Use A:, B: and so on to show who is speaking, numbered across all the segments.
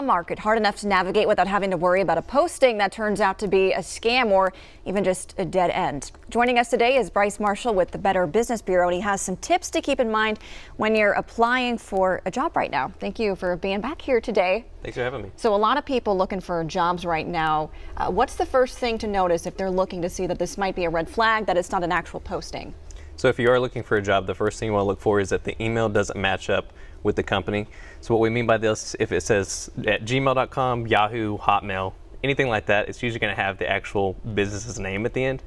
A: Market hard enough to navigate without having to worry about a posting that turns out to be a scam or even just a dead end. Joining us today is Bryce Marshall with the Better Business Bureau, and he has some tips to keep in mind when you're applying for a job right now. Thank you for being back here today.
B: Thanks for having me.
A: So a lot of people looking for jobs right now. What's the first thing to notice if they're looking to see that this might be a red flag, that it's not an actual posting?
B: So if you are looking for a job, the first thing you want to look for is that the email doesn't match up with the company. So what we mean by this, if it says at gmail.com, Yahoo, Hotmail, anything like that, it's usually going to have the actual business's name at the end.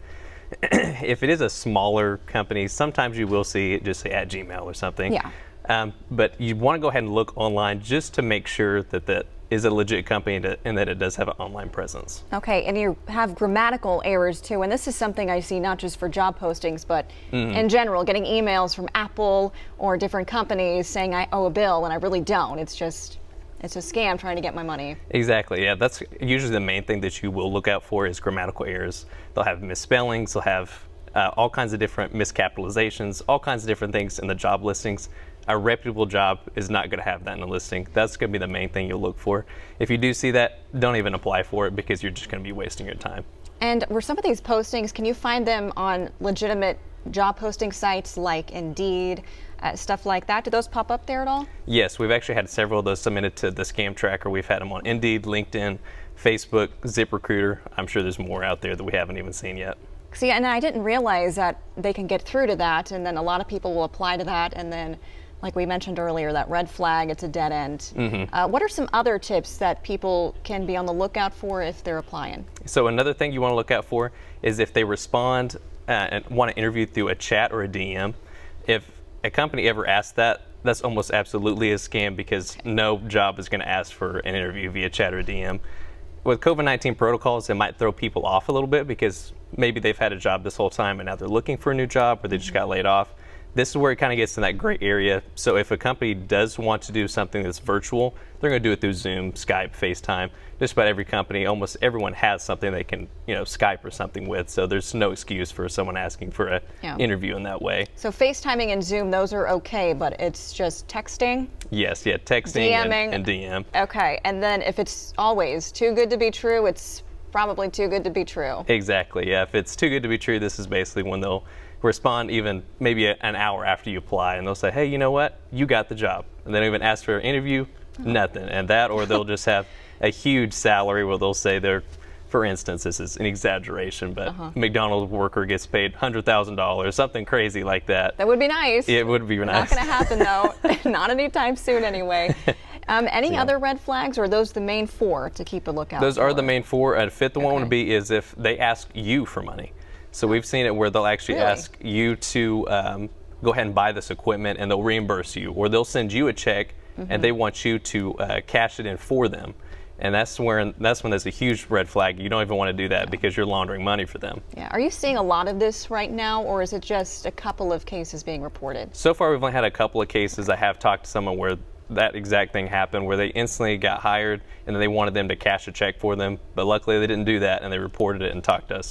B: If it is a smaller company, sometimes you will see it just say at Gmail or something.
A: Yeah.
B: But you want to go ahead and look online just to make sure that that is a legit company and that it does have an online presence.
A: Okay, and you have grammatical errors too, and this is something I see not just for job postings, but in general, getting emails from Apple or different companies saying I owe a bill and I really don't. It's a scam trying to get my money.
B: Exactly, yeah, that's usually the main thing that you will look out for is grammatical errors. They'll have misspellings, they'll have all kinds of different miscapitalizations, all kinds of different things in the job listings. A reputable job is not going to have that in a listing. That's going to be the main thing you'll look for. If you do see that, don't even apply for it because you're just going to be wasting your time.
A: And were some of these postings, can you find them on legitimate job posting sites like Indeed, stuff like that? Do those pop up there at all?
B: Yes, we've actually had several of those submitted to the scam tracker. We've had them on Indeed, LinkedIn, Facebook, ZipRecruiter. I'm sure there's more out there that we haven't even seen yet.
A: See, and I didn't realize that they can get through to that, and then a lot of people will apply to that, and then like we mentioned earlier, that red flag, it's a dead end. What are some other tips that people can be on the lookout for if they're applying?
B: So another thing you want to look out for is if they respond and want to interview through a chat or a DM. If a company ever asks that, that's almost absolutely a scam because no job is going to ask for an interview via chat or DM. With COVID-19 protocols, it might throw people off a little bit because maybe they've had a job this whole time and now they're looking for a new job or they just got laid off. This is where it kind of gets in that gray area. So if a company does want to do something that's virtual, they're going to do it through Zoom, Skype, FaceTime. Just about every company, almost everyone has something they can, Skype or something with. So there's no excuse for someone asking for an interview in that way.
A: So FaceTiming and Zoom, those are okay, but it's just texting?
B: Yes, yeah, texting and DM.
A: Okay, and then if it's always too good to be true, it's probably too good to be true.
B: Exactly, yeah. If it's too good to be true, this is basically when they'll respond even maybe an hour after you apply, and they'll say, hey, you know what, you got the job. And they don't even ask for an interview, nothing. And that, or they'll just have a huge salary where they'll say they're, for instance, this is an exaggeration, but a McDonald's worker gets paid $100,000, something crazy like that.
A: That would be nice.
B: It would be nice.
A: Not going to happen though, not anytime soon anyway. Any other red flags, or are those the main four to keep a lookout
B: Those
A: for?
B: are the main four. A fifth one would be is if they ask you for money. So we've seen it where they'll actually ask you to go ahead and buy this equipment and they'll reimburse you, or they'll send you a check and they want you to cash it in for them. And that's when there's a huge red flag. You don't even want to do that because you're laundering money for them.
A: Yeah. Are you seeing a lot of this right now, or is it just a couple of cases being reported?
B: So far, we've only had a couple of cases. I have talked to someone where that exact thing happened, where they instantly got hired and then they wanted them to cash a check for them. But luckily, they didn't do that and they reported it and talked to us.